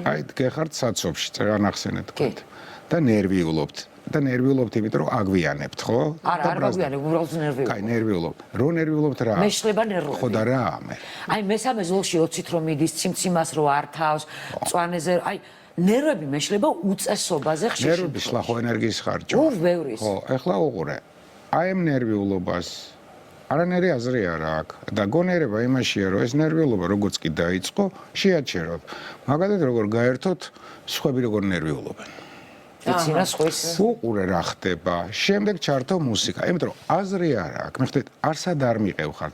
აი გეხართ საცობში, წეგან ახსენეთ თქვით. და ნერვიულობთ. და ნერვიულობთ, იმიტომ რომ აგვიანებთ, ხო? არა, არ აგვიანებ, უბრალოდ ნერვიულობ. კაი, ნერვიულობ. რო ნერვიულობთ რა? მეშლება ნერვები. ხო და რა მე? აი მესამე ზოლში 20-ით რომ მიდის, ციმციმას რო არ თავს, მწვანეზე, აი ნერვები მეშლება უწესობაზე ხშირ შემთხვევაში. ნერვები შლა ხო ენერგიის ხარჯვა. ბევრის. ხო, ეხლა უყურე. აი ამ ნერვიულობას არანაირი აზრი არ აქვს და გონერება იმაშია, რომ ეს ნერვიულობა როგორც კი დაიწყო, შეაჩეროთ. მაგალითად, როგორ გაერთოთ, სხვები როგორ ნერვიულობენ. ცინა სხვის. უყურე რა ხდება. შემდეგ ჩართო მუსიკა. იმიტომ რომ აზრი არ აქვს. მე ხდეთ, არსად არ მიყევხართ.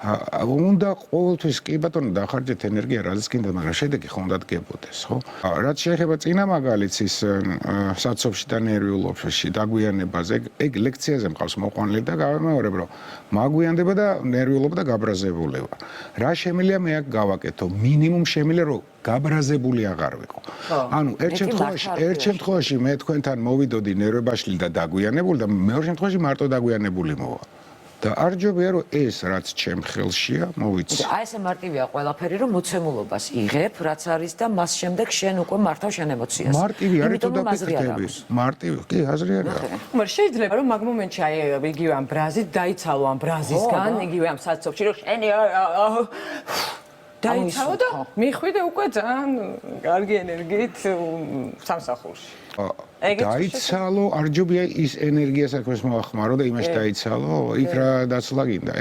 უნდა ყოველთვის კი ბატონო დახარჯეთ ენერგია, რაზეც კიდე, მაგრამ შედეგი ხო უნდა დგებოდეს, ხო? რაც შეეხება წინა მაგალითს ის საცობში და ნერვიულობაში დაგვიანებაზე, ეგ ლექციაზე მყავს მოყვანილი და გავემეორებ, რომ მაგვიანდება და ნერვიულობა და გაბრაზებულება. რა შემიძლია მე აქ გავაკეთო? მინიმუმ შემიძლია რომ გაბრაზებული აღარ ვიყო. ანუ ერთ შემთხვევაში მე თქვენთან მოვიდოდი ნერვებაშლი და დაგვიანებული და მეორე შემთხვევაში მარტო დაგვიანებული მოვა. და არ ჯობია რომ ეს რაც ჩემ ხელშია მოვიცი. აი ესე მარტივია ყველაფერი რომ მოცემულობას იღებ, რაც არის და მას შემდეგ შენ უკვე მართავ შენ ემოციას. მარტივი არის თუ დაფიქრდები. მარტივი, კი, აზრი არ აქვს. მაგრამ შეიძლება რომ მაგ მომენტში აი იგივე ამ ბრაზით დაიცალო ამ ბრაზისგან, იგივე ამ საცობში რომ შენი დაიცალო და მიხვიდე უკვე ძალიან კარგი ენერგიით სამსახურში. დაიცალო, არ ჯობია ის ენერგია საქმეს მოახმარო და იმაში დაიცალო, იქ რა დაცლა გინდა.